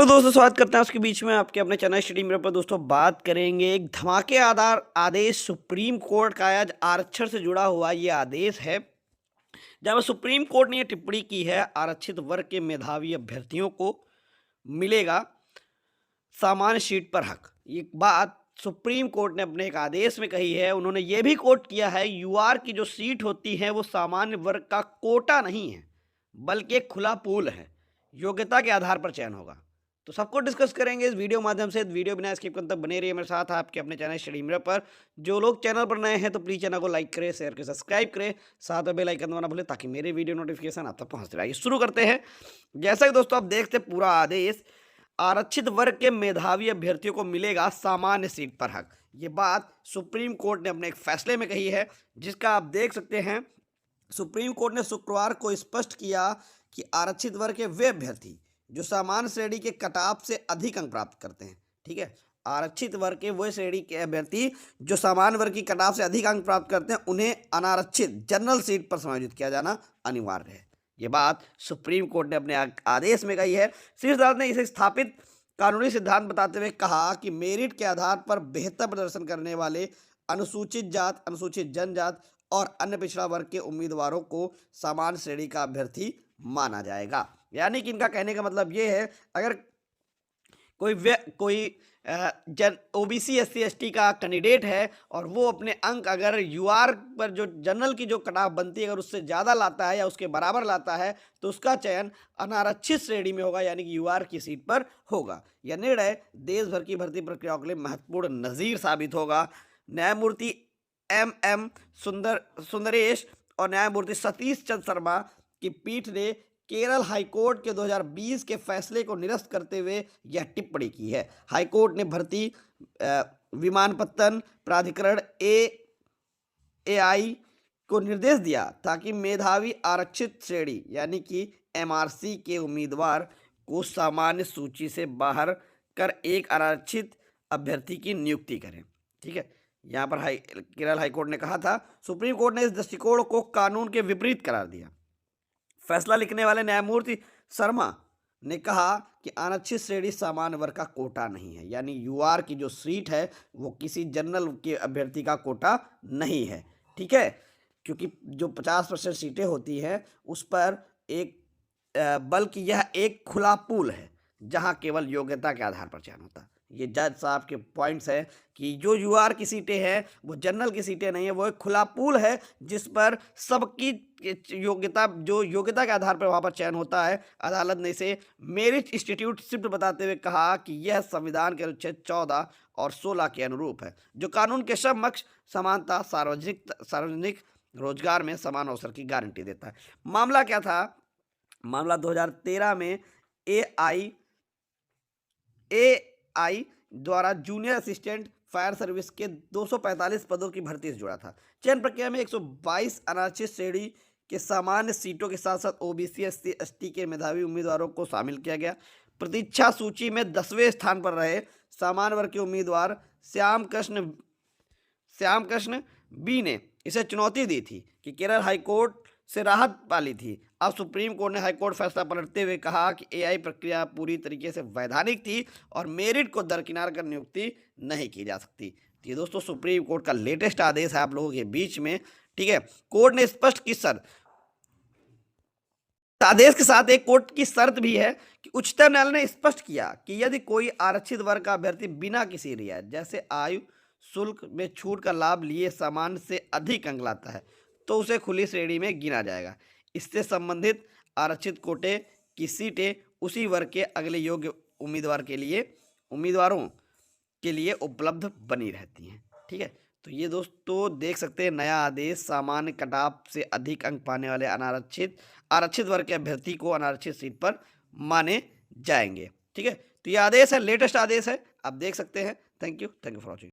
तो दोस्तों स्वागत करते हैं उसके बीच में आपके अपने चैनल स्टडी मिरर पर। दोस्तों बात करेंगे एक धमाकेदार आदेश सुप्रीम कोर्ट का। आज आरक्षण से जुड़ा हुआ ये आदेश है, जहाँ सुप्रीम कोर्ट ने ये टिप्पणी की है, आरक्षित वर्ग के मेधावी अभ्यर्थियों को मिलेगा सामान्य सीट पर हक। ये बात सुप्रीम कोर्ट ने अपने एक आदेश में कही है। उन्होंने ये भी कोट किया है, यूआर की जो सीट होती है वो सामान्य वर्ग का कोटा नहीं है, बल्कि एक खुला पूल है, योग्यता के आधार पर चयन होगा। तो सबको डिस्कस करेंगे इस वीडियो माध्यम से। वीडियो बिना स्किप करने तक बने रहिए मेरे साथ आपके अपने चैनल स्टडी मिरर पर। जो लोग चैनल पर नए हैं तो प्लीज चैनल को लाइक करें, शेयर करें, सब्सक्राइब करें, साथ में बेल आइकन दबाना भूलें ताकि मेरे वीडियो नोटिफिकेशन आप तक पहुंचते रहे। शुरू करते हैं। जैसा कि दोस्तों आप देखते पूरा आदेश, आरक्षित वर्ग के मेधावी अभ्यर्थियों को मिलेगा सामान्य सीट पर हक। ये बात सुप्रीम कोर्ट ने अपने एक फैसले में कही है, जिसका आप देख सकते हैं। सुप्रीम कोर्ट ने शुक्रवार को स्पष्ट किया कि आरक्षित वर्ग के वे अभ्यर्थी जो सामान्य श्रेणी के कटाव से अधिक अंक प्राप्त करते हैं, ठीक है, आरक्षित वर्ग के वो श्रेणी के अभ्यर्थी जो सामान्य वर्ग की कटाव से अधिक अंक प्राप्त करते हैं, उन्हें अनारक्षित जनरल सीट पर समायोजित किया जाना अनिवार्य है। ये बात सुप्रीम कोर्ट ने अपने आदेश में कही है। शीर्ष अदालत ने इसे स्थापित कानूनी सिद्धांत बताते हुए कहा कि मेरिट के आधार पर बेहतर प्रदर्शन करने वाले अनुसूचित जात, अनुसूचित जनजात और अन्य पिछड़ा वर्ग के उम्मीदवारों को सामान्य श्रेणी का अभ्यर्थी माना जाएगा। यानी कि इनका कहने का मतलब ये है, अगर कोई जन ओबीसी एससी एसटी का कैंडिडेट है और वो अपने अंक अगर यूआर पर जो जनरल की जो कटाव बनती है अगर उससे ज़्यादा लाता है या उसके बराबर लाता है, तो उसका चयन अनारक्षित श्रेणी में होगा, यानी कि यूआर की सीट पर होगा। यह निर्णय देश भर की भर्ती प्रक्रियाओं के लिए महत्वपूर्ण नज़ीर साबित होगा। न्यायमूर्ति MM सुंदरेश और न्यायमूर्ति सतीश चंद्र शर्मा की पीठ ने केरल हाईकोर्ट के 2020 के फैसले को निरस्त करते हुए यह टिप्पणी की है। हाईकोर्ट ने भर्ती विमानपत्तन प्राधिकरण AI को निर्देश दिया ताकि मेधावी आरक्षित श्रेणी यानी कि MRC के उम्मीदवार को सामान्य सूची से बाहर कर एक आरक्षित अभ्यर्थी की नियुक्ति करें। ठीक है, यहाँ पर केरल हाईकोर्ट ने कहा था। सुप्रीम कोर्ट ने इस दृष्टिकोण को कानून के विपरीत करार दिया। फैसला लिखने वाले न्यायमूर्ति शर्मा ने कहा कि आरक्षित श्रेणी सामान्य वर्ग का कोटा नहीं है, यानी यूआर की जो सीट है वो किसी जनरल के अभ्यर्थी का कोटा नहीं है। ठीक है, क्योंकि जो 50% सीटें होती हैं उस पर बल्कि यह एक खुला पूल है जहां केवल योग्यता के आधार पर चयन होता है। ये जज साहब के पॉइंट्स हैं कि जो यूआर की सीटें हैं वो जनरल की सीटें नहीं है, वो एक खुला पूल है जिस पर सबकी योग्यता के आधार पर वहाँ पर चयन होता है। अदालत ने इसे मेरिट इंस्टीट्यूट शिफ्ट बताते हुए कहा कि यह संविधान के अनुच्छेद 14 और 16 के अनुरूप है, जो कानून के समक्ष समानता, सार्वजनिक रोजगार में समान अवसर की गारंटी देता है। मामला क्या था? मामला 2013 में AI द्वारा जूनियर असिस्टेंट फायर सर्विस के 245 पदों की भर्ती से जुड़ा था। चयन प्रक्रिया में 122 अनारक्षित श्रेणी के सामान्य सीटों के साथ साथ OBC SC ST के मेधावी उम्मीदवारों को शामिल किया गया। प्रतीक्षा सूची में 10वें स्थान पर रहे सामान्य वर्ग के उम्मीदवार श्याम कृष्ण B ने इसे चुनौती दी थी कि केरल हाईकोर्ट से राहत पाली थी। अब सुप्रीम कोर्ट ने हाईकोर्ट फैसला पलटते हुए कहा कि AI प्रक्रिया पूरी तरीके से वैधानिक थी और मेरिट को दरकिनार कर नियुक्ति नहीं की जा सकती। तो ये दोस्तों सुप्रीम कोर्ट का लेटेस्ट आदेश है आप लोगों के बीच में। ठीक है, कोर्ट ने स्पष्ट की आदेश के साथ एक कोर्ट की शर्त भी है कि उच्चतम न्यायालय ने स्पष्ट किया कि यदि कोई आरक्षित वर्ग का अभ्यर्थी बिना किसी रियायत जैसे आयु शुल्क में छूट का लाभ लिए सामान्य से अधिक अंक लाता है तो उसे खुली श्रेणी में गिना जाएगा। इससे संबंधित आरक्षित कोटे की सीटें उसी वर्ग के अगले योग्य उम्मीदवारों के लिए उपलब्ध बनी रहती हैं। ठीक है, तो ये दोस्तों देख सकते हैं नया आदेश, सामान्य कटाव से अधिक अंक पाने वाले आरक्षित वर्ग के अभ्यर्थी को अनारक्षित सीट पर माने जाएंगे। ठीक है, तो ये आदेश है, लेटेस्ट आदेश है, आप देख सकते हैं। Thank you for watching.